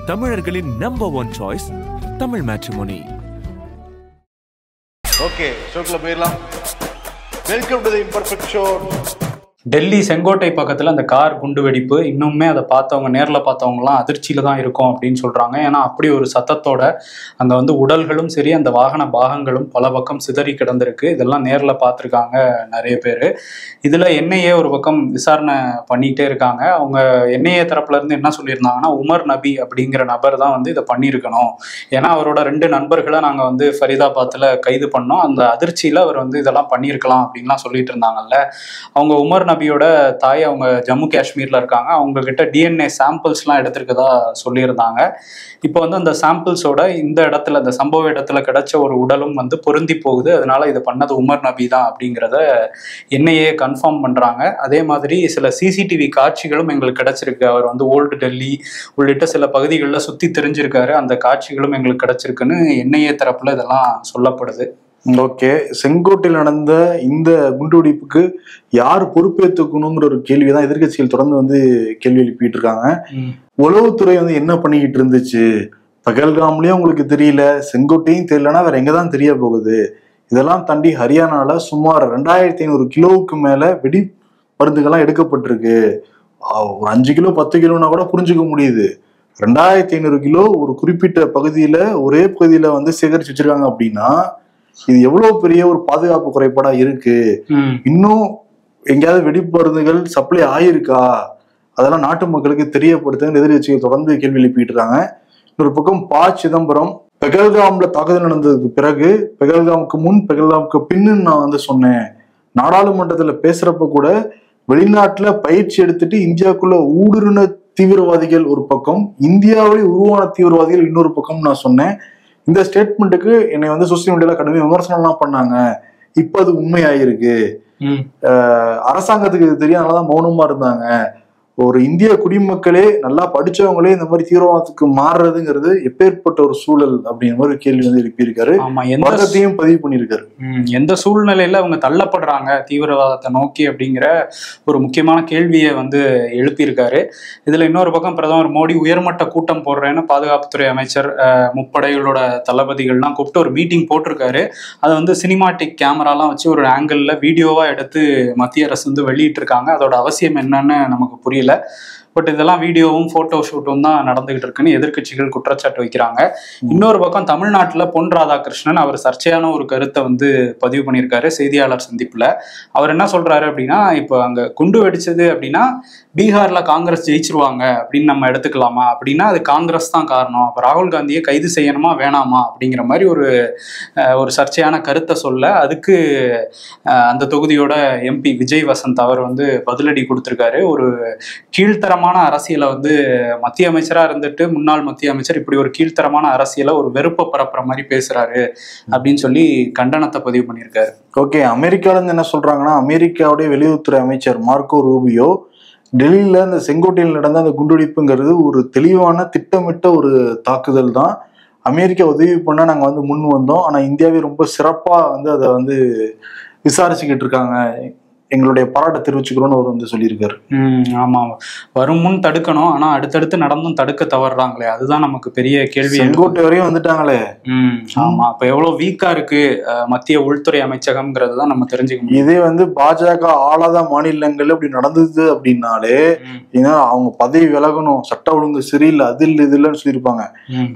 தமிழர்களின் number 1 choice Tamil matrimony. Okay, ஷோக்குள்ள போயிடலாம். Welcome to the imperfect show. Delhi செங்கோட்டை பக்கத்தில் அந்த கார் குண்டு வெடிப்பு இன்னுமே அதை பார்த்தவங்க நேரில் பார்த்தவங்கலாம் அதிர்ச்சியில் தான் இருக்கும் அப்படின்னு சொல்கிறாங்க. ஏன்னா அப்படி ஒரு சத்தத்தோட அங்கே வந்து உடல்களும் சரி அந்த வாகன பாகங்களும் பல பக்கம் சிதறி கிடந்திருக்கு. இதெல்லாம் நேரில் பார்த்துருக்காங்க நிறைய பேர். இதில் என்ஐஏ ஒரு பக்கம் விசாரணை பண்ணிகிட்டே இருக்காங்க. அவங்க என்ஐஏ தரப்புலேருந்து என்ன சொல்லியிருந்தாங்கன்னா, உமர் நபி அப்படிங்கிற நபர் தான் வந்து இதை பண்ணியிருக்கணும். ஏன்னா அவரோட 2 நண்பர்களை நாங்கள் வந்து ஃபரிதாபாத்தில் கைது பண்ணோம். அந்த அதிர்ச்சியில் அவர் வந்து இதெல்லாம் பண்ணியிருக்கலாம் அப்படின்லாம் சொல்லிட்டு இருந்தாங்கல்ல. அவங்க உமர் நபியோட தாய் அவங்க ஜம்மு காஷ்மீர்ல இருக்காங்க. அவங்க கிட்ட டிஎன்ஏ சாம்பிள்ஸ்லாம் எடுத்திருக்கதா சொல்லியிருந்தாங்க. இப்போ வந்து அந்த சாம்பிள்ஸோட இந்த இடத்துல இந்த சம்பவ இடத்துல கிடைச்ச ஒரு உடலும் வந்து பொருந்தி போகுது. அதனால இதை பண்ணது உமர் நபி தான் அப்படிங்கிறத என்ஐஏ கன்ஃபார்ம் பண்றாங்க. அதே மாதிரி சில சிசிடிவி காட்சிகளும் எங்களுக்கு கிடைச்சிருக்கு. அவர் வந்து ஓல்டு டெல்லி உள்ளிட்ட சில பகுதிகளில் சுத்தி தெரிஞ்சிருக்காரு. அந்த காட்சிகளும் எங்களுக்கு கிடைச்சிருக்குன்னு என்ஐஏ தரப்புல இதெல்லாம் சொல்லப்படுது. ஓகே, செங்கோட்டையில் நடந்த இந்த குண்டுவெடிப்புக்கு யார் பொறுப்பேற்றுக்கணுங்கிற ஒரு கேள்விதான் எதிர்கட்சிகள் தொடர்ந்து வந்து கேள்வி எழுப்பிட்டு இருக்காங்க. உளவுத்துறை வந்து என்ன பண்ணிக்கிட்டு இருந்துச்சு? பகல்காம்லயும் உங்களுக்கு தெரியல, செங்கோட்டையும் தெரியலன்னா வேற எங்கதான் தெரிய போகுது? இதெல்லாம் தாண்டி ஹரியானால சுமார் 2500 கிலோவுக்கு மேல வெடி மருந்துகள்லாம் எடுக்கப்பட்டிருக்கு. ஒரு 5 கிலோ 10 கிலோனா கூட புரிஞ்சுக்க முடியுது. 2500 கிலோ ஒரு குறிப்பிட்ட பகுதியில ஒரே பகுதியில வந்து சேகரிச்சு வச்சிருக்காங்க அப்படின்னா இது எவ்வளவு பெரிய ஒரு பாதுகாப்பு குறைபாடா இருக்கு. இன்னும் எங்கேயாவது வெடி மருந்துகள் சப்ளை ஆயிருக்கா? அதெல்லாம் நாட்டு மக்களுக்கு தெரியப்படுத்த எதிர்கட்சிகள் தொடர்ந்து கேள்வி எழுப்பிட்டு இருக்காங்க. இன்னொரு பக்கம் சிதம்பரம் பெகல்காம்ல தாக்குதல் நடந்ததுக்கு பிறகு, பெகல்காமுக்கு முன் பெகல்காமுக்கு பின்னு நான் வந்து சொன்னேன். நாடாளுமன்றத்துல பேசுறப்ப கூட வெளிநாட்டுல பயிற்சி எடுத்துட்டு இந்தியாவுக்குள்ள ஊடுருவின தீவிரவாதிகள் ஒரு பக்கம், இந்தியாவிலே உருவான தீவிரவாதிகள் இன்னொரு பக்கம் நான் சொன்னேன். இந்த ஸ்டேட்மெண்ட்டுக்கு என்னை வந்து சோசியல் மீடியால கடுமையாக விமர்சனம்லாம் பண்ணாங்க. இப்ப அது உண்மையாயிருக்கு. அரசாங்கத்துக்கு இது தெரியாதனாலதான் மௌனமா இருந்தாங்க. ஒரு இந்திய குடிமக்களே நல்லா படிச்சவங்களே இந்த மாதிரி தீவிரவாதத்துக்கு மாறுறதுங்கிறது எப்பேற்பட்ட ஒரு சூழல் அப்படிங்கிற மாதிரி கேள்வி வந்து எழுப்பியிருக்காரு. மதத்தையும் பதிவு பண்ணியிருக்காரு. எந்த சூழ்நிலையில அவங்க தள்ளப்படுறாங்க தீவிரவாதத்தை நோக்கி அப்படிங்கிற ஒரு முக்கியமான கேள்வியை வந்து எழுப்பியிருக்காரு. இதுல இன்னொரு பக்கம் பிரதமர் மோடி உயர்மட்ட கூட்டம் போடுறேன்னு பாதுகாப்புத்துறை அமைச்சர் முப்படைகளோட தளபதிகள்லாம் கூப்பிட்டு ஒரு மீட்டிங் போட்டிருக்காரு. அதை வந்து சினிமாட்டிக் கேமராலாம் வச்சு ஒரு ஆங்கிள் வீடியோவா எடுத்து மத்திய அரசு வந்து வெளியிட்டு இருக்காங்க. அதோட அவசியம் என்னன்னு நமக்கு புரியல. பட் இதெல்லாம் வீடியோவும் போட்டோ ஷூட்டும் தான் நடந்துகிட்டு இருக்குன்னு எதிர்கட்சிகள் குற்றச்சாட்டு வைக்கிறாங்க. இன்னொரு பக்கம் தமிழ்நாட்டில் பொன் ராதாகிருஷ்ணன் அவர் சர்ச்சையான ஒரு கருத்தை வந்து பதிவு பண்ணியிருக்காரு செய்தியாளர் சந்திப்புல. அவர் என்ன சொல்றாரு அப்படின்னா, இப்போ அங்க குண்டு வெடிச்சது அப்படின்னா பீகார்ல காங்கிரஸ் ஜெயிச்சிருவாங்க அப்படின்னு நம்ம எடுத்துக்கலாமா? அப்படின்னா அது காங்கிரஸ் தான் காரணம், அப்போ ராகுல் காந்தியை கைது செய்யணுமா வேணாமா அப்படிங்கிற மாதிரி ஒரு சர்ச்சையான கருத்தை சொல்ல, அதுக்கு அந்த தொகுதியோட எம்பி விஜய் வசந்த் அவர் வந்து பதிலடி கொடுத்திருக்காரு. ஒரு கீழ்த்தரமான அரசியலை வந்து மத்திய அமைச்சரா இருந்துட்டு முன்னாள் மத்திய அமைச்சர் இப்படி ஒரு கீழ்த்தரமான அரசியலை ஒரு வெறுப்பை பரப்புற மாதிரி பேசுறாரு அப்படின்னு சொல்லி கண்டனத்தை பதிவு பண்ணியிருக்காரு. ஓகே, அமெரிக்கால இருந்து என்ன சொல்றாங்கன்னா, அமெரிக்காவுடைய வெளியுறவுத்துறை அமைச்சர் மார்க்கோ ரூபியோ டெல்லியில இந்த செங்கோட்டையில் நடந்த அந்த குண்டுவெடிப்புங்கிறது ஒரு தெளிவான திட்டமிட்ட ஒரு தாக்குதல் தான். அமெரிக்கா உதவி பண்ண நாங்க வந்து முன் வந்தோம். ஆனா இந்தியாவே ரொம்ப சிறப்பா வந்து அதை வந்து விசாரிச்சுக்கிட்டு இருக்காங்க, எங்களுடைய பாராட்ட தெரிவிச்சுக்கிறோம்னு அவர் வந்து சொல்லியிருக்காரு. ஆமா, வரும் முன் தடுக்கணும், ஆனா அடுத்தடுத்து நடந்தும் தடுக்க தவறுறாங்களே, அதுதான் நமக்கு பெரிய கேள்வி. செங்கோட்டை வரையும் வந்துட்டாங்களே. ஆமா, அப்ப எவ்வளவு வீக்கா இருக்கு மத்திய உள்துறை அமைச்சகம்ங்கிறது தான் நம்ம தெரிஞ்சுக்கணும். இதே வந்து பாஜக ஆளாத மாநிலங்கள் அப்படி நடந்தது அப்படின்னாலே அவங்க பதவி விலகணும், சட்ட ஒழுங்கு சரியில்லை, அது இல்லை இது இல்லைன்னு சொல்லியிருப்பாங்க.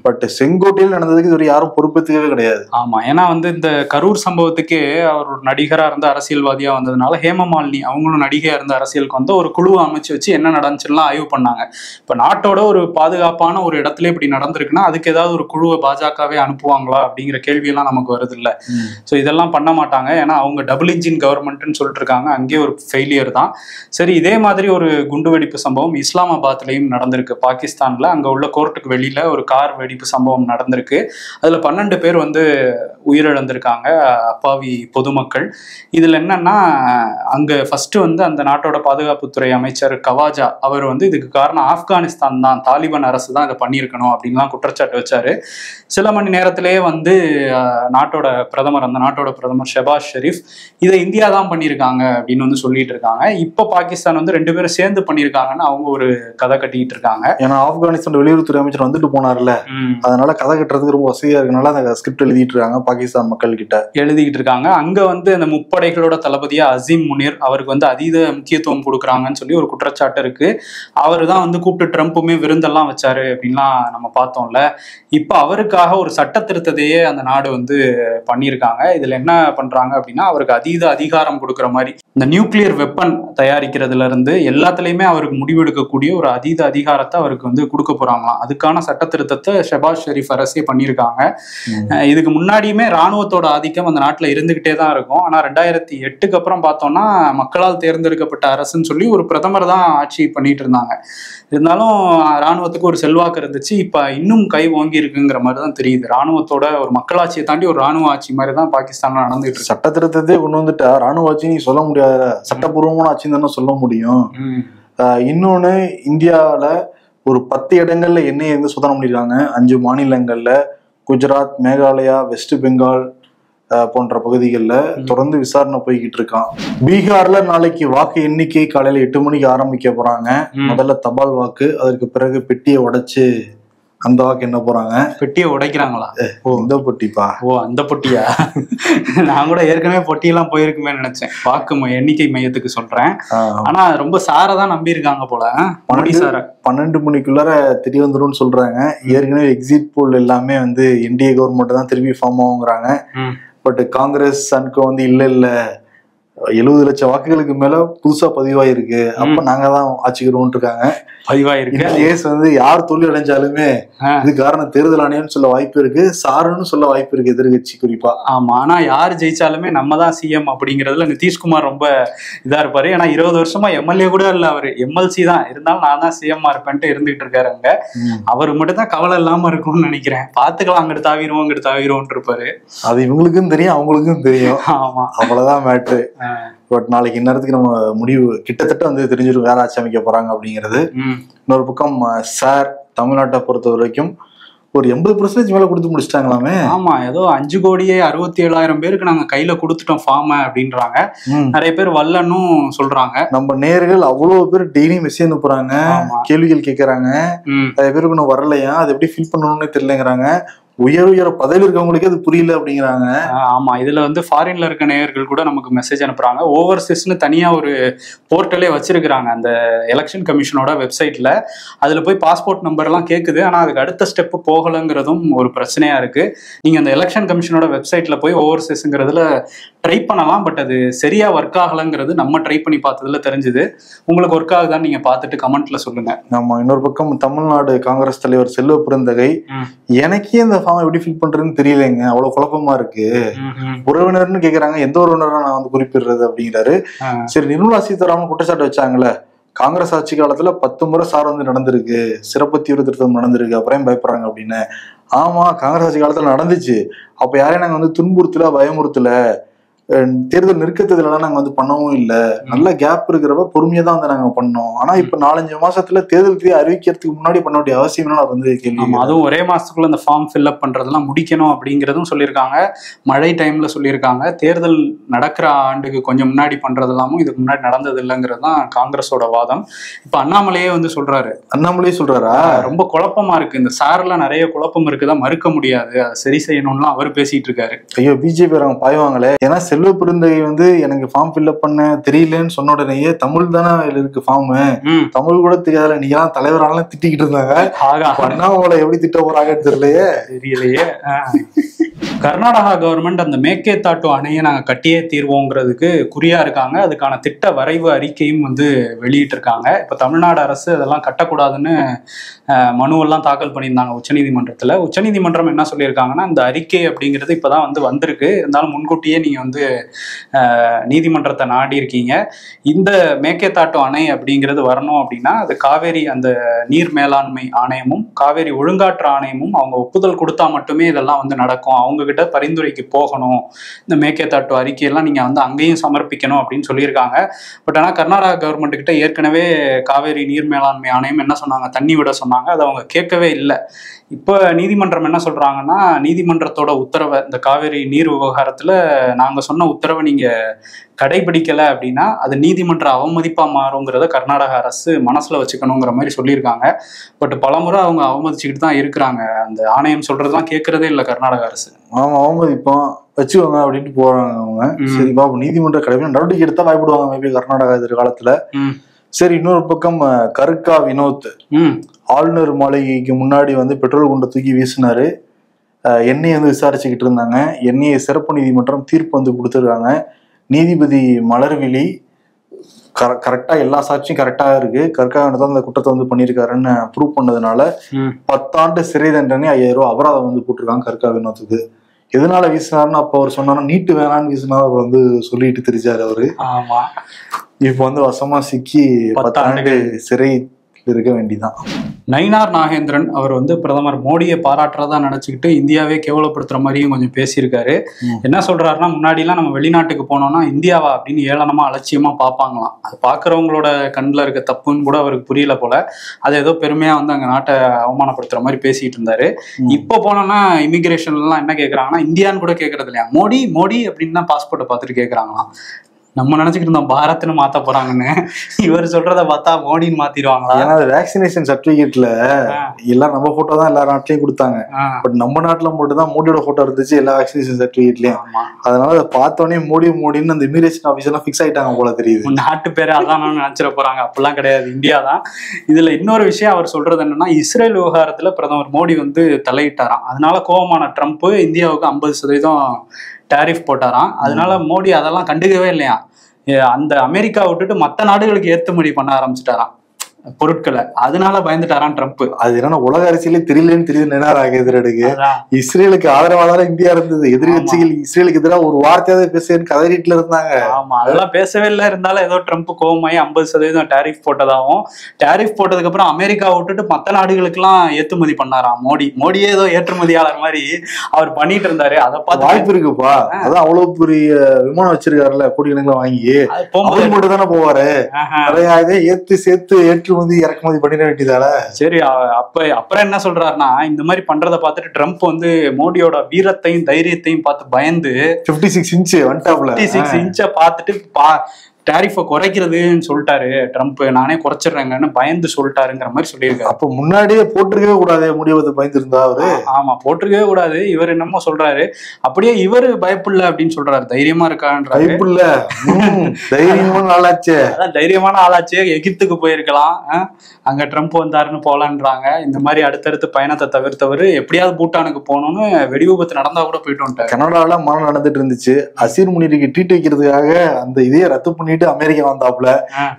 பட் செங்கோட்டையில் நடந்ததுக்கு இதுவரை யாரும் பொறுப்பேற்றுக்கவே கிடையாது. ஆமா, ஏன்னா வந்து இந்த கரூர் சம்பவத்துக்கே அவர் ஒரு நடிகரா இருந்த அரசியல்வாதியா வந்ததுனால ஹேமமாலினி அவங்களும் நடிகையா இருந்த அரசியலுக்கு வந்து ஒரு குழுவை அமைச்சு வச்சு என்ன நடந்துச்சுலாம் ஆய்வு பண்ணாங்க. இப்ப நாட்டோட ஒரு பாதுகாப்பான ஒரு இடத்துல இப்படி நடந்திருக்குன்னா அதுக்கு ஏதாவது ஒரு குழுவை பாஜகவே அனுப்புவாங்களா அப்படிங்கிற கேள்வியெல்லாம் நமக்கு வருது இல்ல. ஸோ இதெல்லாம் பண்ண மாட்டாங்க, ஏன்னா அவங்க டபுள் இன்ஜின் கவர்மெண்ட்னு சொல்லிட்டு இருக்காங்க. அங்கேயே ஒரு ஃபெயிலியர் தான். சரி, இதே மாதிரி ஒரு குண்டுவெடிப்பு சம்பவம் இஸ்லாமாபாத்லயும் நடந்திருக்கு, பாகிஸ்தான்ல. அங்க உள்ள கோர்ட்டுக்கு வெளியில ஒரு கார் வெடிப்பு சம்பவம் நடந்திருக்கு. அதுல 12 பேர் வந்து உயிரிழந்திருக்காங்க, அப்பாவி பொதுமக்கள். இதுல என்னன்னா அங்க ஃபர்ஸ்ட் வந்து அந்த நாட்டோட பாதுகாப்புத்துறை அமைச்சர் கவாஜா அவர் வந்து இதுக்கு காரணம் ஆப்கானிஸ்தான் தான், தாலிபான் அரசு தான் இதை பண்ணியிருக்கணும் அப்படின்லாம் குற்றச்சாட்டு வச்சாரு. சில மணி நேரத்திலேயே வந்து அந்த நாட்டோட பிரதமர் ஷெபாஸ் ஷெரீப் இதை இந்தியா தான் பண்ணியிருக்காங்க அப்படின்னு வந்து சொல்லிட்டு இருக்காங்க. இப்ப பாகிஸ்தான் வந்து 2 பேரும் சேர்ந்து பண்ணியிருக்காங்கன்னு அவங்க ஒரு கதை கட்டிட்டு இருக்காங்க. ஏன்னா ஆப்கானிஸ்தான் வெளியுறவுத்துறை அமைச்சர் வந்துட்டு போனார்ல, அதனால கதை கட்டுறதுக்கு ரொம்ப வசதியா இருக்கனால அந்த ஸ்கிரிப்ட் எழுதிட்டு இருக்காங்க பாகிஸ்தான் மக்கள் கிட்ட எழுதிட்டு இருக்காங்க. அங்க வந்து அந்த முப்படைகளோட தளபதியா அசீம் முனீர் அவருக்கு வந்து அதீத முக்கியத்துவம் கொடுக்குறாங்கன்னு சொல்லி ஒரு குற்றச்சாட்டு இருக்கு. அவரு தான் வந்து கூப்பிட்டு ட்ரம்ப்புமே விருந்தெல்லாம் வச்சாரு அப்படின்லாம் நம்ம பார்த்தோம்ல. இப்ப அவருக்காக ஒரு சட்ட திருத்தத்தையே அந்த நாடு வந்து பண்ணியிருக்காங்க. இதுல என்ன பண்றாங்க அப்படின்னா, அவருக்கு அதீத அதிகாரம் கொடுக்குற மாதிரி இந்த நியூக்ளியர் வெப்பன் தயாரிக்கிறதுல இருந்து எல்லாத்துலயுமே அவருக்கு முடிவெடுக்கக்கூடிய ஒரு அதீத அதிகாரத்தை அவருக்கு வந்து கொடுக்க போறாங்களாம். அதுக்கான சட்ட திருத்தத்தை ஷெபாஸ் ஷெரீப் அரசே பண்ணியிருக்காங்க. இதுக்கு முன்னாடியுமே ராணுவத்தோட ஆதிக்கம் அந்த நாட்டுல இருந்துகிட்டே தான் இருக்கும். ஆனா 2008க்கு அப்புறம் பார்த்தோம்னா மக்களால் தேர்ந்தெடுக்கப்பட்ட அரசுன்னு சொல்லி ஒரு பிரதமர் தான் ஆட்சி பண்ணிட்டு இருந்தாங்க. இருந்தாலும் ராணுவத்துக்கு ஒரு செல்வாக்கு இருந்துச்சு. இப்ப இன்னும் கை ஓங்கி இருக்குங்கிற மாதிரி தான் தெரியுது. ராணுவத்தோட ஒரு மக்களாட்சியை தாண்டி ஒரு ராணுவ ஆட்சி மாதிரி தான் பாகிஸ்தான்ல நடந்துட்டு இருக்கு. சட்ட திருத்தத்தை கொண்டு வந்துட்டா ராணுவ ஆட்சி நீ சொல்ல முடியாத, சட்டப்பூர்வமான ஆட்சின்னு தானே சொல்ல முடியும். இன்னொன்னு, இந்தியாவில ஒரு 10 இடங்கள்ல எண்ணெய் வந்து சோதனை பண்ணிருக்காங்க. 5 மாநிலங்கள்ல, குஜராத், மேகாலயா, வெஸ்ட் பெங்கால் போன்ற பகுதிகளில் தொடர்ந்து விசாரணை போய்கிட்டு இருக்கான். பீகார்ல நாளைக்கு வாக்கு எண்ணிக்கை காலையில 8 மணிக்கு ஆரம்பிக்க போறாங்க. முதல்ல தபால் வாக்கு, அதற்கு பிறகு பெட்டியை உடைச்சு அந்த வாக்கு என்ன போறாங்க. பெட்டியை உடைக்கிறாங்களா? ஓ, இந்த பொட்டிப்பா. ஓ, அந்த பொட்டியா? நான் கூட ஏற்கனவே பொட்டியெல்லாம் போயிருக்குமே நினைச்சேன். வாக்கு எண்ணிக்கை மையத்துக்கு சொல்றேன். ஆனா ரொம்ப சாரதான் நம்பி இருக்காங்க போல. 12 மணிக்குள்ளார தெரிய வந்துடும் சொல்றாங்க. ஏற்கனவே எக்ஸிட் போல் எல்லாமே வந்து என்டிஏ கவர்மெண்ட் தான் திரும்பி ஃபார்ம் ஆகுங்கிறாங்க. பட் காங்கிரஸ் அன்கோ வந்து இல்ல 70 லட்சம் வாக்குகளுக்கு மேல புதுசா பதிவாயிருக்கு, அப்ப நாங்க தான் ஆட்சிக்கிறோம் இருக்காங்க. பதிவாயிருக்கு கேஸ் வந்து யார் தோல்வி அடைஞ்சாலுமே இது காரணம் தேர்தல் ஆணையம்னு சொல்ல வாய்ப்பு இருக்கு, சாருன்னு சொல்ல வாய்ப்பு இருக்கு எதிர்கட்சி குறிப்பா. ஆமா, ஆனா யார் ஜெயிச்சாலுமே நம்ம தான் சிஎம் அப்படிங்கறதுல நிதிஷ்குமார் ரொம்ப இதா இருப்பாரு. ஏன்னா 20 வருஷமா எம்எல்ஏ கூட இல்ல, அவரு எம்எல்சி தான். இருந்தாலும் நான் தான் சிஎம் இருப்பேன்ட்டு இருந்துகிட்டு இருக்காரு அங்க. அவரு மட்டும் தான் கவலை இல்லாம இருக்கும்னு நினைக்கிறேன். பாத்துக்கலாம், அங்கிட்டு தாவிரும் இருப்பாரு. அது இவங்களுக்கும் தெரியும், அவங்களுக்கும் தெரியும். ஆமா, அவ்வளவுதான் மேட்ரு. பட் நாளைக்கு இந்நேரத்துக்கு நம்ம முடிவு கிட்டத்தட்ட வந்து தெரிஞ்சிடும் யார் ஆட்சி அமைக்க போறாங்க அப்படிங்கிறது. இன்னொரு பக்கம் சார் தமிழ்நாட்டை பொறுத்த வரைக்கும் ஒரு 80% மேல கொடுத்து முடிச்சிட்டாங்களாமே. ஆமா, ஏதோ 5,67,000 பேருக்கு நாங்க கையில கொடுத்துட்டோம் ஃபார்ம் அப்படின்றாங்க. நிறைய பேர் வரலன்னும் சொல்றாங்க. நம்ம நேர்கள் அவ்வளவு பேர் டெய்லி மெசேஜ் அனுப்புறாங்க, கேள்விகள் கேட்கறாங்க. நிறைய பேருக்கு இன்னும் வரலையா, அது எப்படி ஃபில் பண்ணணும்னு தெரியலங்கிறாங்க. உயர் பதவியில் இருக்கவங்களுக்கே அது புரியல அப்படிங்கிறாங்க. ஆமா, இதுல வந்து ஃபாரின்ல இருக்க நேயர்கள் கூட நமக்கு மெசேஜ் அனுப்புறாங்க. ஓவர்சீஸ்னு தனியா ஒரு போர்ட்டலே வச்சிருக்கிறாங்க அந்த எலெக்ஷன் கமிஷனோட வெப்சைட்ல. அதுல போய் பாஸ்போர்ட் நம்பர் எல்லாம் கேக்குது. ஆனா அதுக்கு அடுத்த ஸ்டெப் போகலங்கிறதும் ஒரு பிரச்சனையா இருக்கு. நீங்க அந்த எலெக்ஷன் கமிஷனோட வெப்சைட்ல போய் ஓவர்சீஸ்ங்கிறதுல ட்ரை பண்ணலாம். பட் அது சரியா ஒர்க் ஆகலங்கிறது நம்ம ட்ரை பண்ணி பார்த்ததுல தெரிஞ்சுது. உங்களுக்கு ஒர்க் ஆகுதான்னு நீங்க பார்த்துட்டு கமெண்ட்ல சொல்லுங்க. ஆமா, இன்னொரு பக்கம் தமிழ்நாடு காங்கிரஸ் தலைவர் செல்வ பெருந்தகை, எனக்கே இந்த ஃபார்ம் எப்படி ஃபில் பண்றதுன்னு தெரியலங்க, அவ்வளவு குழப்பமா இருக்கு. உறவினர்னு கேக்குறாங்க, எந்த உறவினரா நான் வந்து குறிப்பிடுறது அப்படிங்கிறாரு. சரி, நிர்மலா சீதாராமன் குற்றச்சாட்டு வச்சாங்களே, காங்கிரஸ் ஆட்சி காலத்துல 10 முறை சார் வந்து நடந்திருக்கு, சிறப்பு தீவிர திருத்தம் நடந்திருக்கு, அப்புறம் பயப்படுறாங்க அப்படின்னு. ஆமா, காங்கிரஸ் ஆட்சி காலத்துல நடந்துச்சு. அப்ப யாரையும் நாங்க வந்து துன்புறுத்தல, பயமுறுத்தல, தேர்தல் நெருக்கத்துல நாங்க வந்து பண்ணவும் இல்லை. நல்ல கேப் இருக்கிறப்ப பொறுமையா தான் வந்து நாங்க பண்ணோம். ஆனா இப்ப 4-5 மாசத்துல தேர்தல் தேதி அறிவிக்கிறதுக்கு முன்னாடி பண்ண வேண்டிய அவசியம் வந்து கேள்வி. அதுவும் ஒரே மாசத்துக்குள்ள அந்த ஃபார்ம் ஃபில் அப் பண்றதெல்லாம் முடிக்கணும் அப்படிங்கிறதும் சொல்லியிருக்காங்க. மழை டைம்ல சொல்லியிருக்காங்க. தேர்தல் நடக்கிற ஆண்டுக்கு கொஞ்சம் முன்னாடி பண்றதெல்லாமும் இதுக்கு முன்னாடி நடந்தது இல்லைங்கிறது தான் காங்கிரஸோட வாதம். இப்ப அண்ணாமலையே வந்து சொல்றாரு. அண்ணாமலையே சொல்றாரா? ரொம்ப குழப்பமா இருக்கு, இந்த சார்ல நிறைய குழப்பம் இருக்குதான், மறுக்க முடியாது, அதை சரி செய்யணும்லாம் அவர் பேசிட்டு இருக்காரு. ஐயோ, பிஜேபி அவங்க பாய்வாங்களே. ஏன்னா செல்வ பெருந்தகை வந்து எனக்கு ஃபார்ம் ஃபில்அப் பண்ண தெரியலன்னு சொன்ன உடனேயே தமிழ் தானே இருக்கு ஃபார்ம், தமிழ் கூட தெரியாத நீங்க எல்லாம் தலைவராலாம் திட்டிக்கிட்டு இருந்தாங்க. அண்ணாமலை எப்படி திட்ட போறாங்கன்னு தெரியலையே. கர்நாடகா கவர்மெண்ட் அந்த மேகேதாட்டு அணையை நாங்க கட்டியே தீர்வோங்கிறதுக்கு குறியா இருக்காங்க. அதுக்கான திட்ட வரைவு அறிக்கையும் வந்து வெளியிட்டு இருக்காங்க. இப்ப தமிழ்நாடு அரசு அதெல்லாம் கட்டக்கூடாதுன்னு மனுவெல்லாம் தாக்கல் பண்ணியிருந்தாங்க உச்சநீதிமன்றத்தில். உச்சநீதிமன்றம் என்ன சொல்லியிருக்காங்கன்னா, இந்த அறிக்கை அப்படிங்கிறது இப்போதான் வந்திருக்கு, இருந்தாலும் முன்கூட்டியே நீங்கள் நீதிமன்றத்தை நாடி இருக்கீங்க. இந்த மேகேதாட்டு அணை அப்படிங்கிறது வரணும் அப்படின்னா அது காவேரி அந்த நீர் மேலாண்மை ஆணையமும் காவேரி ஒழுங்காற்று ஆணையமும் அவங்க ஒப்புதல் கொடுத்தா மட்டுமே இதெல்லாம் நடக்கும். அவங்க கிட்ட பரிந்துரைக்கு போகணும். இந்த மேகேதாட்டு அறிக்கையெல்லாம் நீங்கள் அங்கேயும் சமர்ப்பிக்கணும் அப்படின்னு சொல்லியிருக்காங்க. பட் ஆனால் கர்நாடகா கவர்மெண்ட் கிட்ட ஏற்கனவே காவேரி நீர் மேலாண்மை ஆணையம் என்ன சொன்னாங்க, தண்ணி விட சொன்னாங்க. அதை அவங்க கேட்கவே இல்லை. இப்போ நீதிமன்றம் என்ன சொல்றாங்கன்னா, நீதிமன்றத்தோட உத்தரவை இந்த காவேரி நீர் விவகாரத்துல நாங்க சொன்ன உத்தரவை நீங்க கடைபிடிக்கல அப்படின்னா அது நீதிமன்ற அவமதிப்பா மாறுங்கிறத கர்நாடக அரசு மனசுல வச்சுக்கணுங்கிற மாதிரி சொல்லியிருக்காங்க. பட் பலமுறை அவங்க அவமதிச்சுக்கிட்டு தான் இருக்கிறாங்க. அந்த ஆணையம் சொல்றதுலாம் கேட்கறதே இல்லை கர்நாடக அரசு. ஆமா, அவமதிப்போம் வச்சுக்கோங்க அப்படின்ட்டு போறாங்க அவங்க. சரி பாபு, நீதிமன்ற கடைபிடிக்க நடவடிக்கை எடுத்தா வாய்ப்பிடுவாங்க மேபி கர்நாடகா எதிர்காலத்துல. சரி, இன்னொரு பக்கம் கருக்கா வினோத் ஆளுநர் மாளிகைக்கு முன்னாடி பெட்ரோல் குண்டை தூக்கி வீசினாரு. எண்ணெயை விசாரிச்சுக்கிட்டு இருந்தாங்க. எண்ணெயை சிறப்பு நீதிமன்றம் தீர்ப்பு கொடுத்துருக்காங்க. நீதிபதி மலர்விழி கரெக்டா எல்லா சாட்சியும் கரெக்டா இருக்கு, கருக்கா வினோத் அந்த குற்றத்தை பண்ணிருக்காருன்னு ப்ரூவ் பண்ணதுனால 10 ஆண்டு சிறை தண்டனை 5000 ரூபாய் அபராதம் போட்டிருக்காங்க கருக்கா வினோத்துக்கு. எதனால வீசினாருன்னு அப்ப அவர் சொன்னாரு, நீட்டு வேணான்னு வீசினா அவர் சொல்லிட்டு தெரிஞ்சாரு அவரு. ஆமா, இப்ப வசமா சிக்கி 10 ஆண்டு சிறை இருக்க வேண்டிதான். நயினார் நாகேந்திரன் அவர் பிரதமர் மோடியை பாராட்டுறதா நினைச்சுக்கிட்டு இந்தியாவே கேவலப்படுத்துற மாதிரியும் கொஞ்சம் பேசியிருக்காரு. என்ன சொல்றாருன்னா, முன்னாடி எல்லாம் நம்ம வெளிநாட்டுக்கு போனோம்னா இந்தியாவா அப்படின்னு ஏளனமா அலட்சியமா பார்ப்பாங்களாம். அது பாக்குறவங்களோட கண்ணில் இருக்க தப்புன்னு கூட அவருக்கு புரியல போல. அது ஏதோ பெருமையா அங்க நாட்டை அவமானப்படுத்துற மாதிரி பேசிட்டு இருந்தாரு. இப்போ போனோம்னா இமிகிரேஷன்ல எல்லாம் என்ன கேட்கறாங்கன்னா, இந்தியான்னு கூட கேட்கறது இல்லையா, மோடி மோடி அப்படின்னு தான் பாஸ்போர்ட்டை பார்த்துட்டு கேட்கறாங்களாம். நம்ம நினைச்சுக்கிட்டு இருந்தோம் பாரத்னு மாத்த போறாங்கன்னு. இவர் சொல்றத பார்த்தா மோடின்னு மாத்திடுவாங்களா? ஏன்னா வேக்சினேஷன் சர்டிபிகேட்ல எல்லாம் நம்ம போட்டோ தான் எல்லா நாட்டிலயும் கொடுத்தாங்க. பட் நம்ம நாட்டுல மட்டும் தான் மோடியோட போட்டோ இருந்துச்சு எல்லா வேக்சினேஷன் சர்டிபிகேட்லயும். அதனால அதை பார்த்தோன்னே மோடின்னு அந்த இமிகிரேஷன் ஆபீஸ் எல்லாம் பிக்ஸ் ஆயிட்டாங்க போல தெரியுது. நாட்டு பேரை அதான் நினைச்சிட போறாங்க. அப்படிலாம் கிடையாது, இந்தியா தான். இதுல இன்னொரு விஷயம் அவர் சொல்றது என்னன்னா, இஸ்ரேல் விவகாரத்துல பிரதமர் மோடி தலையிட்டாராம். அதனால கோபமான ட்ரம்ப் இந்தியாவுக்கு 50% டாரிஃப் போட்டாராம். அதனால மோடி அதெல்லாம் கண்டுக்கவே இல்லையா. அந்த அமெரிக்கா விட்டுட்டு மற்ற நாடுகளுக்கு ஏற்றுமதி பண்ண ஆரம்பிச்சுட்டாராம் பொருட்களை. அதனால பயந்துட்டாரான் ட்ரம்ப். அது என்ன உலக அரசியலே தெரியலன்னு தெரியுது நேராக எதிரடுக்கு. இஸ்ரேலுக்கு ஆதரவாக இந்தியா இருந்தது. எதிரி கட்சிகள் இஸ்ரேலுக்கு எதிராக ஒரு வார்த்தையாவது பேசுன்னு கதறிட்டுல இருந்தாங்க. ஆமா, அதெல்லாம் பேசவே இல்லை. இருந்தாலும் ஏதோ ட்ரம்ப் கோவமாயி 50% டாரிஃப் போட்டதாகவும், டாரிஃப் போட்டதுக்கு அப்புறம் அமெரிக்கா விட்டுட்டு மற்ற நாடுகளுக்கு எல்லாம் ஏற்றுமதி பண்ணாராம் மோடியே ஏதோ ஏற்றுமதியாளர் மாதிரி அவர் பண்ணிட்டு இருந்தாரு. அதை பார்த்து வாய்ப்பு இருக்குப்பா. அதான் அவ்வளவு பெரிய விமானம் வச்சிருக்காருல்ல, கோடிக்கணக்கில் வாங்கி போகும்போது மட்டும் தானே போவாரு. நிறைய இதை சேர்த்து ஏற்றுமதி இறக்குமதி பண்ணிட வேண்டியதால. சரி, அப்புறம் என்ன சொல்றாருன்னா, இந்த மாதிரி பண்றதை பார்த்துட்டு ட்ரம்ப் மோடியோட வீரத்தையும் தைரியத்தையும் பார்த்து பயந்து 56 இன்ச் வந்துட்டாப்ல. 56 இன்ச்சை பார்த்துட்டு டாரிஃபை குறைக்கிறதுன்னு சொல்லிட்டாரு ட்ரம்ப். நானே குறைச்சிடுறேங்கன்னு பயந்து சொல்லிட்டாருங்கிற மாதிரி சொல்லியிருக்காரு. அப்ப முன்னாடியே போட்டிருக்கவே கூடாது, முடிவை பயந்து இருந்தா அவரு. ஆமா, போட்டிருக்கவே கூடாது. இவர் என்னமோ சொல்றாரு, அப்படியே இவரு பயப்படல அப்படின்னு சொல்றாரு, தைரியமா இருக்கான்றாரு. பயப்படல, தைரியமான ஆளாச்சே. அதான் தைரியமான ஆளாச்சே. எகிப்துக்கு போயிருக்கலாம், அங்க ட்ரம்ப் வந்தாருன்னு போலான்றாங்க. இந்த மாதிரி அடுத்தடுத்து பயணத்தை தவிர்த்தவர் எப்படியாவது பூட்டானுக்கு போகணும்னு வெடி விபத்து நடந்தா கூட போயிட்டு வந்துட்டாரு. கனடால மரணம் நடந்துட்டு இருந்துச்சு. அசீர் முனிருக்கு ட்ரீட் வைக்கிறதுக்காக அந்த இதையே ரத்து பண்ணி அமெரிக்கா வந்தாப்புல.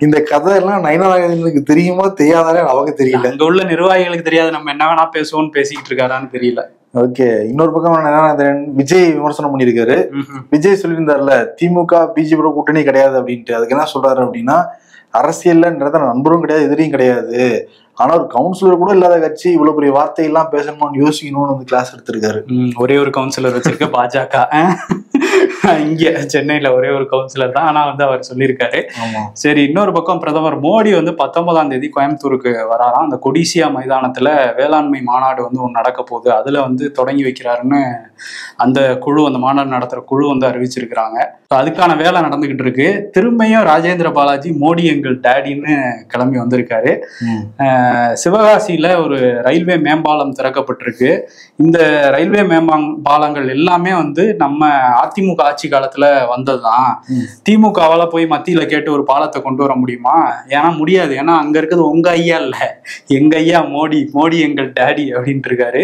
இந்த கதை எல்லாம் நயினாருக்கு தெரியுமா தெரியாதானே அவங்க தெரியல. அங்க உள்ள நிர்வாகிகளுக்கு தெரியாது, நம்ம என்ன வேணா பேசுவோம்னு பேசிக்கிட்டு இருக்காரான்னு தெரியல. ஓகே, இன்னொரு பக்கம் விஜய் விமர்சனம் பண்ணிருக்காரு. விஜய் சொல்லியிருந்தாருல, திமுக பிஜேபி கூட்டணி கிடையாது அப்படின்ட்டு. அதுக்கு என்ன சொல்றாரு அப்படின்னா, அரசியல்ல நண்பரும் கிடையாது எதிரியும் கிடையாது, ஆனா ஒரு கவுன்சிலர் கூட இல்லாத கட்சி இவ்வளவு பெரிய வார்த்தை எல்லாம் பேசணும்னு யோசிக்கணும்னு கிளாஸ் எடுத்திருக்காரு. ஒரே ஒரு கவுன்சிலர் வச்சிருக்க பாஜக இங்க சென்னையில ஒரே ஒரு கவுன்சிலர் தான். ஆனா அவர் சொல்லியிருக்காரு. சரி, இன்னொரு பக்கம் பிரதமர் மோடி 19ஆம் தேதி கோயம்புத்தூருக்கு வராராம். அந்த கொடிசியா மைதானத்துல வேளாண்மை மாநாடு ஒன்று நடக்க போகுது. அதுல தொடங்கி வைக்கிறாருன்னு அந்த குழு, அந்த மாநாடு நடத்துற குழு அறிவிச்சிருக்கிறாங்க. அதுக்கான வேலை நடந்துகிட்டு இருக்கு. திரும்பியும் ராஜேந்திர பாலாஜி மோடி எங்கள் டேடின்னு கிளம்பி வந்திருக்காரு. சிவகாசியில ஒரு ரயில்வே மேம்பாலம் திறக்கப்பட்டிருக்கு. இந்த ரயில்வே மேம்பாலங்கள் எல்லாமே நம்ம அதிமுக ஆட்சி காலத்துல வந்ததுதான். திமுகவால போய் மத்தியில கேட்டு ஒரு பாலத்தை கொண்டு வர முடியுமா? ஏன்னா முடியாது. ஏன்னா அங்க இருக்கிறது உங்க ஐயா இல்ல, எங்க ஐயா மோடி, மோடி எங்கள் டேடி அப்படின்ட்டு இருக்காரு.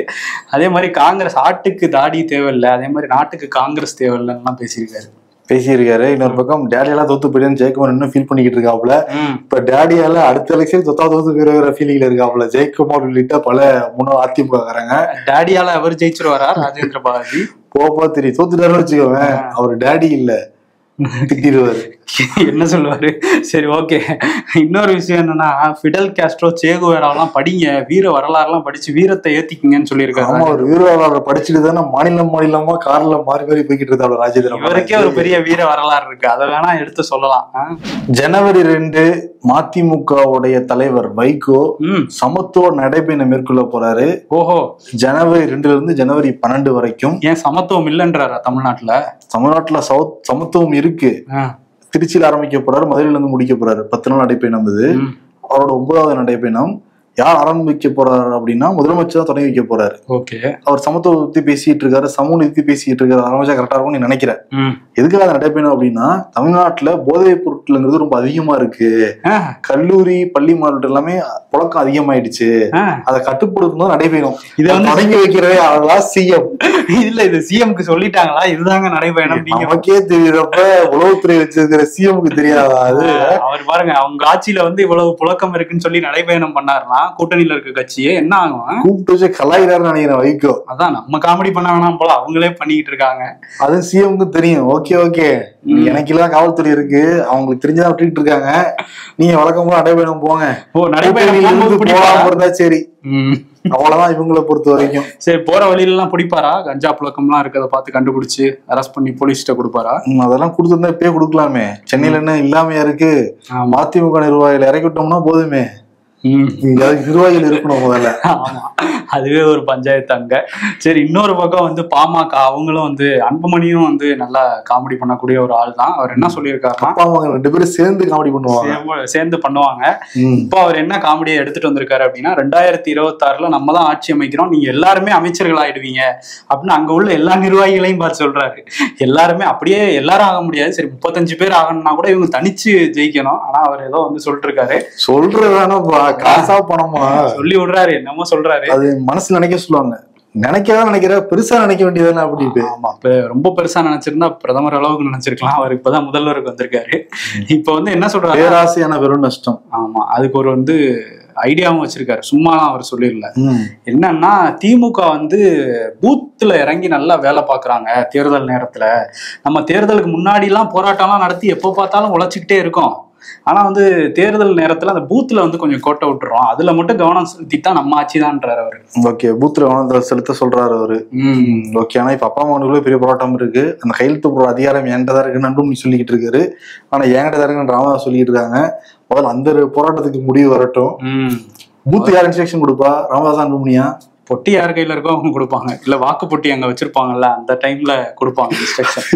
அதே மாதிரி காங்கிரஸ் ஆட்டுக்கு தாடி தேவையில்லை, அதே மாதிரி நாட்டுக்கு காங்கிரஸ் தேவையில்லைன்னு பேசியிருக்காரு. பேசியிருக்காரு. இன்னொரு பக்கம் டேடியெல்லாம் தோத்து போயிடுன்னு ஜெயக்குமார் இன்னும் ஃபீல் பண்ணிக்கிட்டு இருக்காப்புல. இப்ப டேடியால அடுத்த எலெக்ஷன் தோத்து போயிருக்கிற ஃபீலிங்ல இருக்காப்புல ஜெயக்குமார் உள்ளிட்ட பல முன்னாள் அதிமுககாரங்க. டேடியால அவர் ஜெயிச்சிருவாரா ராஜேந்திர பாலாஜி? போப்பா தெரியும், தோத்துட்டாருன்னு வச்சுக்கோங்க, அவர் டேடி இல்ல திட்டிடுவாரு. என்ன சொல்லுவாரு? சரி, ஓகே. இன்னொரு விஷயம் என்னன்னா, ஃபிடல் காஸ்ட்ரோ, சேகுவேராலாம் படிங்க, வீர வரலாறுலாம் படிச்சு வீரத்தை ஏத்திக்கிங்கன்னு சொல்லியிருக்காரு. ஆமா, ஒரு வீர வரலாறு படிச்சுட்டு தானே மாநிலமா கார்ல மாறி மாறி போய்கிட்டு இருந்தாரு ராஜேந்திர. இவருக்கே ஒரு பெரிய வீர வரலாறு இருக்கு, அதை வேணா எடுத்து சொல்லலாம். ஜனவரி 2 மதிமுகவுடைய தலைவர் வைகோ சமத்துவ நடைபயணம் மேற்கொள்ள போறாரு. ஓஹோ. ஜனவரி 2 இருந்து ஜனவரி 12 வரைக்கும். ஏன் சமத்துவம் இல்லைன்றாரா தமிழ்நாட்டுல? தமிழ்நாட்டுல சமத்துவம் இருக்கு. திருச்சியில் ஆரம்பிக்க போறாரு, மதுரையில இருந்து முடிக்க போறாரு. 10 நாள் நடைபயணம் இது. அவரோட 9வது நடைபயணம். யார் ஆரம்பிக்க போறாரு அப்படின்னா முதலமைச்சர் தான் தொடங்கி வைக்க போறாரு. ஓகே. அவர் சமத்துவத்தை பேசிட்டு இருக்காரு, சமூக நீதி பேசிட்டு இருக்காரு. ஆரம்பிச்சா கரெக்டா இருக்கும்னு நீ நினைக்கிறேன். எதுக்காக நடைபயணம் அப்படின்னா, தமிழ்நாட்டுல போதைப் பொருட்கள்ங்கிறது ரொம்ப அதிகமா இருக்கு. கல்லூரி பள்ளி மாணவர்கள் எல்லாமே புழக்கம் அதிகமாயிடுச்சு. அதை கட்டுப்படுத்தணும் நடைபயணம். இதை வந்து தொடங்கி வைக்கிறதே அவங்களா சிஎம் இல்ல, இது சிஎம்க்கு சொல்லிட்டாங்களா இதுதாங்க நடைபயணம்? நமக்கே தெரியுறப்ப உளவுத்துறை வச்சிருக்கிற சிஎம்க்கு தெரியாதா? அது அவர் பாருங்க, அவங்க ஆட்சியில வந்து இவ்வளவு புழக்கம் இருக்குன்னு சொல்லி நடைபயணம் பண்ணாருன்னா கூட்டணியில இருக்க கட்சியே என்ன ஆகும்? கூப்பிட்டு வச்சு கலாயிறாருன்னு நினைக்கிறேன் வைகோ. அதான் நம்ம காமெடி பண்ண வேணாம் போல, அவங்களே பண்ணிக்கிட்டு இருக்காங்க. அது சிஎம்க்கு தெரியும். ஓகே, எனக்கு எல்லாம் காவல்துறை இருக்கு, அவங்களுக்கு தெரிஞ்சதான் விட்டுட்டு இருக்காங்க. நீங்க வழக்கமா நடைபயணம் போங்க. ஓ, நடைபயணம் சரி, அவ்வளவுதான் இவங்களை பொறுத்த வரைக்கும். சரி, போற வழியில எல்லாம் பிடிப்பாரா? கஞ்சா புழக்கம்லாம் இருக்கதை பார்த்து கண்டுபிடிச்சு அரெஸ்ட் பண்ணி போலீஸ்கிட்ட கொடுப்பாரா? அதெல்லாம் கொடுத்துருந்தா இப்பயே கொடுக்கலாமே. சென்னையில என்ன இல்லாமையா இருக்கு? மதிமுக நிர்வாகிகள் இறக்கிட்டோம்னா போதுமே. நிர்வாகிகள் இருக்கணும் முதல்ல. ஆமா, அதுவே ஒரு பஞ்சாயத்து அங்க. சரி, இன்னொரு பக்கம் வந்து பாமக, அவங்களும் வந்து அன்புமணியும் வந்து நல்லா காமெடி பண்ணக்கூடிய ஒரு ஆள் தான். அவர் என்ன சொல்லியிருக்காருன்னா, பாமக 2 பேரும் சேர்ந்து காமெடி பண்ணுவாங்க, சேர்ந்து பண்ணுவாங்க. இப்போ அவர் என்ன காமெடியை எடுத்துட்டு வந்திருக்காரு அப்படின்னா, 2026ல நம்ம தான் ஆட்சி அமைக்கிறோம், நீங்க எல்லாருமே அமைச்சர்கள் ஆயிடுவீங்க அப்படின்னு அங்க உள்ள எல்லா நிர்வாகிகளையும் பார்த்து சொல்றாரு. எல்லாருமே அப்படியே எல்லாரும் ஆக முடியாது, சரி 35 பேர் ஆகணும்னா கூட இவங்க தனிச்சு ஜெயிக்கணும். ஆனா அவர் ஏதோ வந்து சொல்லிட்டு இருக்காரு. சொல்றதானப்பா, காசா பணமா சொல்லி விடுறாரு, என்னமோ சொல்றாரு. அது மனசுல நினைக்க சொல்லுவாங்க. நினைக்கதான் நினைக்கிற, பெருசா நினைக்க வேண்டியதானே அப்படின்ட்டு. ஆமா, இப்ப ரொம்ப பெருசா நினைச்சிருந்தா பிரதமர் அளவுக்கு நினைச்சிருக்கலாம். அவர் இப்பதான் முதல்வருக்கு வந்திருக்காரு. இப்ப வந்து என்ன சொல்றாரு? பேராசையான பெரும் நஷ்டம். ஆமா, அதுக்கு ஒரு வந்து ஐடியாவும் வச்சிருக்காரு, சும்மாலாம் அவர் சொல்லிடல. என்னன்னா, திமுக வந்து பூத்துல இறங்கி நல்லா வேலை பாக்குறாங்க தேர்தல் நேரத்துல. நம்ம தேர்தலுக்கு முன்னாடி எல்லாம் போராட்டம்லாம் நடத்தி எப்ப பார்த்தாலும் உழைச்சிக்கிட்டே இருக்கோம். ஆனா வந்து தேர்தல் நேரத்துல அந்த பூத்துல வந்து கொஞ்சம் கோட்டை விட்டுறோம், அதுல மட்டும் கவனம் செலுத்திட்டா நம்ம ஆட்சி தான்ன்றாரு அவரு. ஓகே, பூத்துல கவனம் செலுத்த சொல்றாரு அவரு. ஓகே, ஆனா இப்ப அப்பா அம்மாவுக்குள்ள பெரிய போராட்டம் இருக்கு. அந்த கையெழுத்து போடுற அதிகாரம் என்கிட்ட தான் இருக்குன்னு நீ சொல்லிக்கிட்டு இருக்காரு. ஆனா என்கிட்ட தான் இருக்குன்னு ராமதாஸ் சொல்லிட்டு இருக்காங்க. முதல்ல அந்த போராட்டத்துக்கு முடிவு வரட்டும். பூத்து யார் இன்ஸ்ட்ரக்ஷன் கொடுப்பா? ராமதாஸ் அன்புமணியா? பொட்டி யார் கையில இருக்கோ அவங்க கொடுப்பாங்க, இல்ல வாக்கு பொட்டி அங்க வச்சிருப்பாங்கல்ல, அந்த டைம்ல கொடுப்பாங்க இன்ஸ்ட்ரக்ஷன்.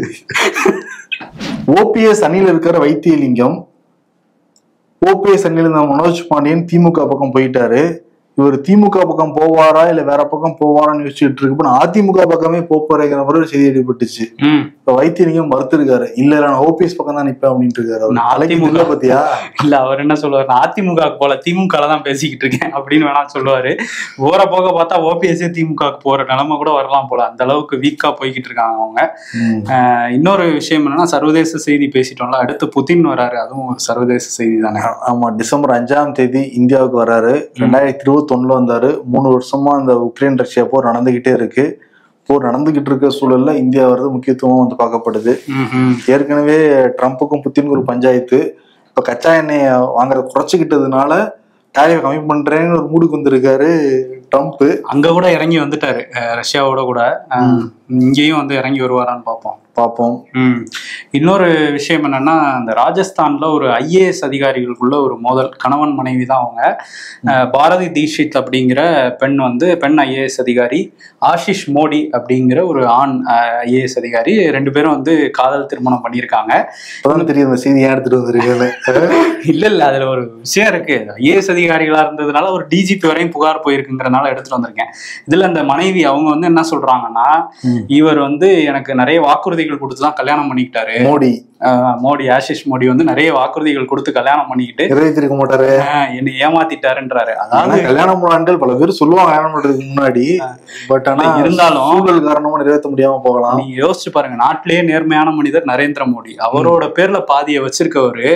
ஓபிஎஸ் அணியில இருக்கிற வைத்தியலிங்கம், ஓபிஎஸ் அணியில இருந்த மனோஜ் பாண்டியன் திமுக பக்கம் போயிட்டாரு. இவர் திமுக பக்கம் போவாரா இல்ல வேற பக்கம் போவாரான்னு யோசிச்சுட்டு இருக்கு. அதிமுக பக்கமே போறேங்கிற மாதிரி ஒரு செய்தி அடிபட்டுச்சு. இப்ப வைத்தியலிங்கம் மறுத்திருக்காரு, இல்ல நான் ஓபிஎஸ் பக்கம் தான் நிப்பேன் அப்படின்ட்டு இருக்காரு. அதிமுக பத்தியா? இல்ல, அவர் என்ன சொல்லுவாரு, நான் அதிமுக போல திமுக தான் பேசிக்கிட்டு இருக்கேன் அப்படின்னு வேணா சொல்லுவாரு. போற போக பார்த்தா ஓபிஎஸ் திமுக போற நிலைமை கூட வரலாம் போல, அந்த அளவுக்கு வீக்கா போய்கிட்டு இருக்காங்க அவங்க. இன்னொரு விஷயம் என்னன்னா, சர்வதேச செய்தி பேசிட்டோம்ல, அடுத்து புதின் வராரு, அதுவும் ஒரு சர்வதேச செய்தி தானே. ஆமா, டிசம்பர் 5ஆம் தேதி இந்தியாவுக்கு வராரு. 2021 வந்தாரு. 3 வருஷமா அந்த உக்ரைன் ரஷ்யா போர் நடந்துகிட்டே இருக்கு. போர் நடந்துகிட்டு இருக்க சூழல்ல இந்தியா வர்றது முக்கியத்துவம் வந்து பார்க்கப்படுது. ஏற்கனவே ட்ரம்ப்புக்கும் புத்தினுக்கும் ஒரு பஞ்சாயத்து. இப்ப கச்சா எண்ணெயை வாங்குறத குறைச்சிக்கிட்டதுனால டாரிஃப் கம்மி பண்றேன்னு ஒரு மூடுக்கு வந்திருக்காரு ட்ரம்ப். அங்க கூட இறங்கி வந்துட்டாரு, ரஷ்யாவோட கூட. இங்கேயும் வந்து இறங்கி வருவாரான்னு பார்ப்போம். இன்னொரு விஷயம் என்னன்னா, இந்த ராஜஸ்தான்ல ஒரு ஐஏஎஸ் அதிகாரிகளுக்குள்ள ஒரு மோதல். கணவன் மனைவி தான் அவங்க. பாரதி தீட்சித் அப்படிங்கிற பெண் ஐஏஎஸ் அதிகாரி, ஆஷிஷ் மோடி அப்படிங்கிற ஒரு ஆண் ஐஏஎஸ் அதிகாரி, 2 பேரும் வந்து காதல் திருமணம் பண்ணியிருக்காங்க. தெரியும் இந்த செய்தி எடுத்துட்டு வந்திருக்கேன். இல்ல, அதுல ஒரு விஷயம் இருக்கு. ஐஏஎஸ் அதிகாரிகளா இருந்ததுனால ஒரு டிஜிபி வரையும் புகார் போயிருக்குங்கிறனால எடுத்துட்டு வந்திருக்கேன். இதுல அந்த மனைவி அவங்க வந்து என்ன சொல்றாங்கன்னா, இவர் வந்து எனக்கு நிறைய வாக்குறுதிகள் கொடுத்துதான் கல்யாணம் பண்ணிக்கிட்டாரு. மோடி ஆஷிஷ் மோடி வந்து நிறைய வாக்குறுதிகள் கொடுத்து கல்யாணம் பண்ணிக்கிட்டு நிறைவேற்றிருக்க மாட்டாரு, என்னை ஏமாத்திட்டாருன்றாரு. அதாவது கல்யாணம் பண்ணாண்டல் பல பேர் சொல்லுவாங்க கல்யாணம் பண்றதுக்கு முன்னாடி, பட் ஆனா இருந்தாலும் சூழல் காரணமா நிறைவேற்ற முடியாம போகலாம். நீங்க யோசிச்சு பாருங்க, நாட்டிலேயே நேர்மையான மனிதர் நரேந்திர மோடி, அவரோட பேர்ல பாதியை வச்சிருக்கவரு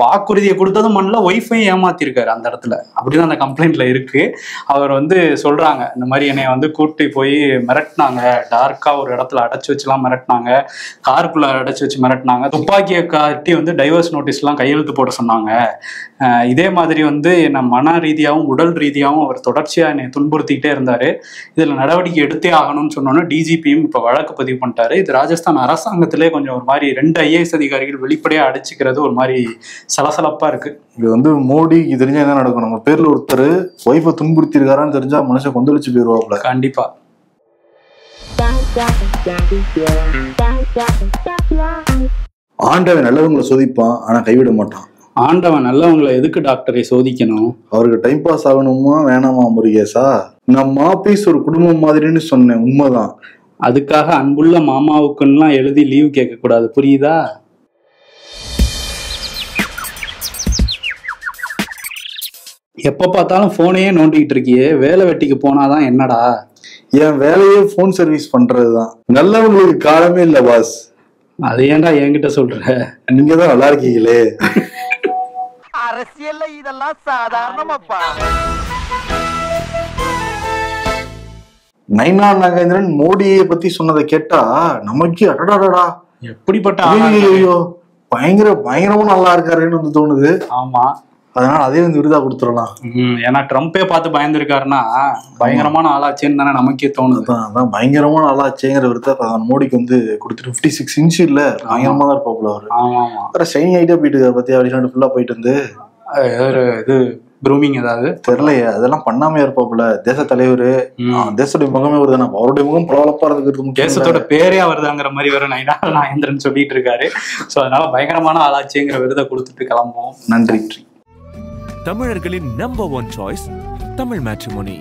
வாக்குறுதியை கொடுத்ததும் பண்ணல, ஒய்ஃபையும் ஏமாத்திருக்காரு அந்த இடத்துல. அப்படிதான் அந்த கம்ப்ளைண்ட்ல இருக்கு. அவர் வந்து சொல்றாங்க, இந்த மாதிரி என்னை வந்து கூட்டி போய் மிரட்டினாங்க, டார்க்கா ஒரு இடத்துல அடைச்சு வச்சுலாம் மிரட்டினாங்க, காருக்குள்ள அடைச்சு வச்சு மிரட்டினாங்க, துப்பாக்கியை காட்டி வந்து டைவர்ஸ் நோட்டீஸ் எல்லாம் கையெழுத்து போட சொன்னாங்க. இதே மாதிரி வந்து என்ன மன ரீதியாகவும் உடல் ரீதியாகவும் அவர் தொடர்ச்சியா என்னை துன்புறுத்திக்கிட்டே இருந்தாரு. இதுல நடவடிக்கை எடுத்தே ஆகணும்னு சொன்னோன்னா டிஜிபியும் இப்ப வழக்கு பதிவு பண்ணிட்டாரு. இது ராஜஸ்தான் அரசாங்கத்திலே கொஞ்சம் ஒரு மாதிரி 2 IAS அதிகாரிகள் வெளிப்படையா அடிச்சுக்கிறது ஒரு மாதிரி சலசலப்பா இருக்கு. இது வந்து மோடிக்கு தெரிஞ்சா என்ன நடக்கும், நம்ம பேர்ல ஒருத்தர் ஒய்ஃபை துன்புறுத்தி இருக்காரான்னு தெரிஞ்சா மனுஷன் கொந்தளிச்சு போயிருவாப்ல. கண்டிப்பா. ஆண்டவன் நல்லவங்களை சோதிப்பான், ஆனா கைவிட மாட்டான். ஆண்டவன் நல்லவங்களை எதுக்கு டாக்டரை சோதிக்கணும்? அவருக்கு டைம் பாஸ் ஆகணுமா வேணாமா முருகேசா? நான் மாப்பீஸ் ஒரு குடும்பம் மாதிரின்னு சொன்னேன், உண்மைதான். அதுக்காக அன்புள்ள மாமாவுக்குலாம் எழுதி லீவ் கேட்க கூடாது, புரியுதா? எப்ப பார்த்தாலும் போனையே நோண்டிக்கிட்டு இருக்கியே, வேலை வெட்டிக்கு போனாதான் என்னடா? என் வேலையே போன் சர்வீஸ் பண்றதுதான். நல்லவங்களுக்கு காலமே இல்ல பாஸ். அது ஏன்டா என்கிட்ட சொல்ற? நீங்க தான் நல்லா இருக்கீங்களே. அரசியல்ல இதெல்லாம் சாதாரணமாப்பா. நைனா நாகேந்திரன் மோடியை பத்தி சொன்னதை கேட்டா நமக்கு அடடாடா எப்படிப்பட்ட ஐயோ பயங்கரமா நல்லா இருக்காருன்னு வந்து தோணுது. ஆமா, அதனால அதே வந்து விருதா கொடுத்துடலாம். ஏன்னா ட்ரம்பே பார்த்து பயந்துருக்காருன்னா பயங்கரமான ஆளாச்சேன்னு தானே நமக்கே தோணுது. அதான் பயங்கரமான ஆளாச்சேங்கிற விருதை மோடிக்கு வந்து கொடுத்துட்டு 56 இன்ச் இல்ல, பயங்கரமா தான் இருப்பாப்புல அவரு. ஆமா, ஷைனிங் ஆயிட்டா போயிட்டு பத்தி வெளிநாடு ஃபுல்லா போயிட்டு வந்து இது க்ரூமிங் ஏதாவது தெரியலையே, அதெல்லாம் பண்ணாம இருப்பாப்புல. தேச தலைவர், தேசத்துடைய முகமே வருது, அவருடைய முகம் பரவலப்பா இருக்கிறது, தேசத்தோட பேரே வருதாங்கிற மாதிரி வேற நைனா நாகேந்திரன் சொல்லிட்டு இருக்காரு. சோ அதனால பயங்கரமான ஆளாச்சேங்கிற விருதை கொடுத்துட்டு கிளம்புவோம். நன்றி. தமிழர்களின் நம்பர் 1 சாய்ஸ் தமிழ் மேட்ரிமோனி.